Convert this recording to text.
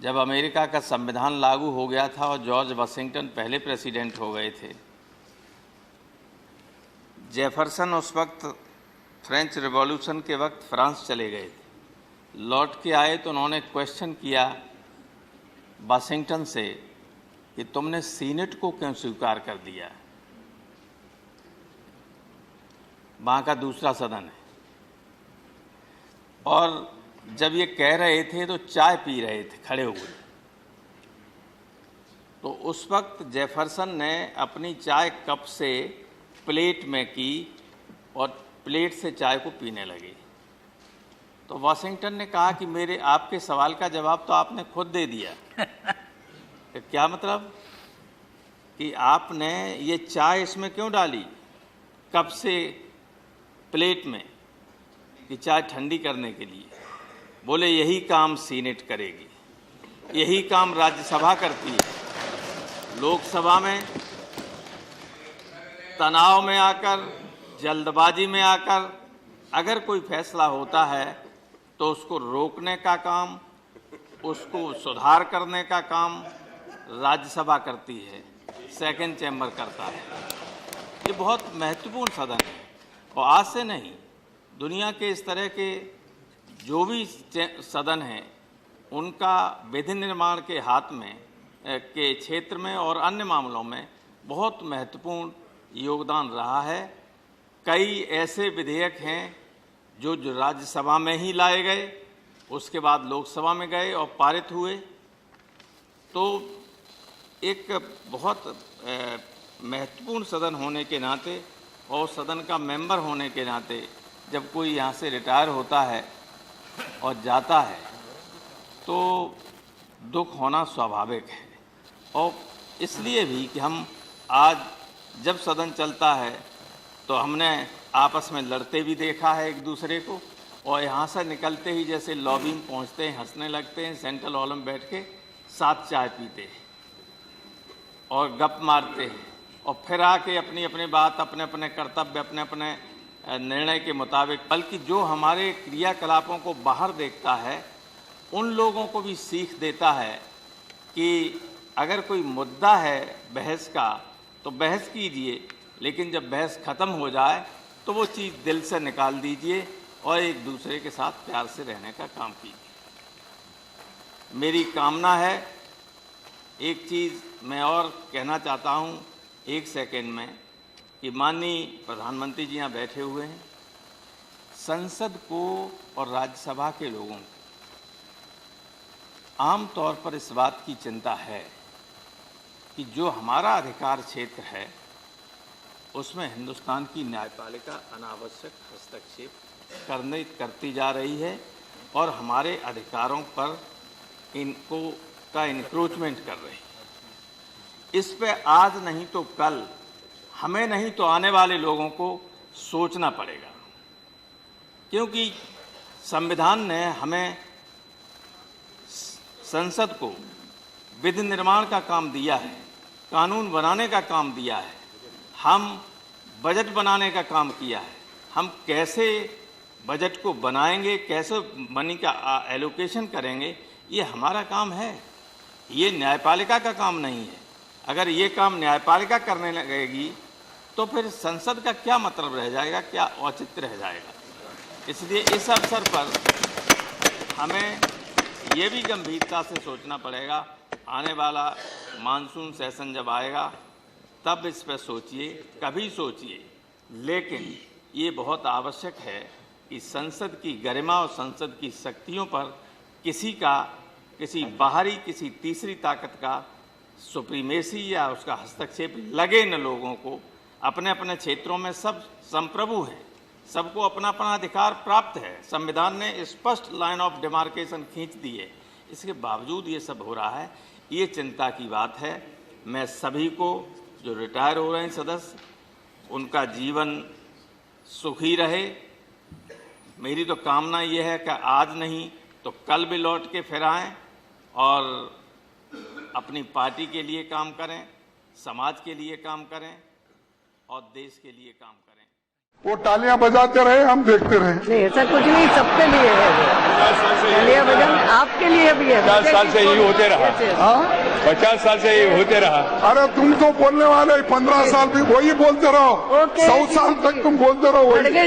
जब अमेरिका का संविधान लागू हो गया था और जॉर्ज वाशिंगटन पहले प्रेसिडेंट हो गए थे, जेफरसन उस वक्त फ्रेंच रिवॉल्यूशन के वक्त फ्रांस चले गए थे। लौट के आए तो उन्होंने क्वेश्चन किया वाशिंगटन से कि तुमने सीनेट को क्यों स्वीकार कर दिया। वहाँ का दूसरा सदन है। और जब ये कह रहे थे तो चाय पी रहे थे खड़े हुए। तो उस वक्त जेफरसन ने अपनी चाय कप से प्लेट में की और प्लेट से चाय को पीने लगे। तो वाशिंगटन ने कहा कि मेरे आपके सवाल का जवाब तो आपने खुद दे दिया। तो क्या मतलब कि आपने ये चाय इसमें क्यों डाली कप से प्लेट में कि चाय ठंडी करने के लिए। बोले यही काम सीनेट करेगी, यही काम राज्यसभा करती है। लोकसभा में तनाव में आकर, जल्दबाजी में आकर अगर कोई फैसला होता है तो उसको रोकने का काम, उसको सुधार करने का काम राज्यसभा करती है, सेकंड चैम्बर करता है। ये बहुत महत्वपूर्ण सदन है और आज से नहीं, दुनिया के इस तरह के जो भी सदन हैं उनका विधि निर्माण के हाथ में के क्षेत्र में और अन्य मामलों में बहुत महत्वपूर्ण योगदान रहा है। कई ऐसे विधेयक हैं जो राज्यसभा में ही लाए गए, उसके बाद लोकसभा में गए और पारित हुए। तो एक बहुत महत्वपूर्ण सदन होने के नाते और सदन का मेंबर होने के नाते जब कोई यहाँ से रिटायर होता है और जाता है तो दुख होना स्वाभाविक है। और इसलिए भी कि हम आज जब सदन चलता है तो हमने आपस में लड़ते भी देखा है एक दूसरे को, और यहाँ से निकलते ही जैसे लॉबी में पहुँचते हैं, हंसने लगते हैं, सेंट्रल हॉल में बैठ के साथ चाय पीते हैं और गप मारते हैं और फिर आके अपनी अपनी बात, अपने अपने कर्तव्य, अपने अपने निर्णय के मुताबिक, बल्कि जो हमारे क्रियाकलापों को बाहर देखता है उन लोगों को भी सीख देता है कि अगर कोई मुद्दा है बहस का तो बहस कीजिए, लेकिन जब बहस ख़त्म हो जाए तो वो चीज़ दिल से निकाल दीजिए और एक दूसरे के साथ प्यार से रहने का काम कीजिए। मेरी कामना है, एक चीज़ मैं और कहना चाहता हूँ एक सेकेंड में, कि माननीय प्रधानमंत्री जी यहाँ बैठे हुए हैं। संसद को और राज्यसभा के लोगों को आम तौर पर इस बात की चिंता है कि जो हमारा अधिकार क्षेत्र है उसमें हिंदुस्तान की न्यायपालिका अनावश्यक हस्तक्षेप करती जा रही है और हमारे अधिकारों पर का इंक्रोचमेंट कर रही है। इस पे आज नहीं तो कल, हमें नहीं तो आने वाले लोगों को सोचना पड़ेगा, क्योंकि संविधान ने हमें संसद को विधि निर्माण का काम दिया है, कानून बनाने का काम दिया है, हम बजट बनाने का काम किया है। हम कैसे बजट को बनाएंगे, कैसे मनी का एलोकेशन करेंगे, ये हमारा काम है, ये न्यायपालिका का काम नहीं है। अगर ये काम न्यायपालिका करने लगेगी तो फिर संसद का क्या मतलब रह जाएगा, क्या औचित्य रह जाएगा। इसलिए इस अवसर पर हमें ये भी गंभीरता से सोचना पड़ेगा, आने वाला मानसून सेशन जब आएगा तब इस पर सोचिए, कभी सोचिए, लेकिन ये बहुत आवश्यक है कि संसद की गरिमा और संसद की शक्तियों पर किसी बाहरी, किसी तीसरी ताकत का सुप्रीमेसी या उसका हस्तक्षेप लगे न। लोगों को अपने अपने क्षेत्रों में सब संप्रभु हैं, सबको अपना अपना अधिकार प्राप्त है। संविधान ने स्पष्ट लाइन ऑफ डिमार्केशन खींच दी है, इसके बावजूद ये सब हो रहा है, ये चिंता की बात है। मैं सभी को जो रिटायर हो रहे हैं सदस्य, उनका जीवन सुखी रहे। मेरी तो कामना ये है कि आज नहीं तो कल भी लौट के फिर आएँ और अपनी पार्टी के लिए काम करें, समाज के लिए काम करें और देश के लिए काम करें। वो तालियां बजाते रहे, हम देखते रहे। नहीं, ऐसा कुछ नहीं, सबके लिए है। तालियां बजाने आप आपके लिए भी है। 50 साल से ये होते रहा। 50 साल से ये होते रहा। अरे तुम तो बोलने वाले 15 साल भी वही बोलते रहो, 100 साल तक तुम बोलते रहो वही।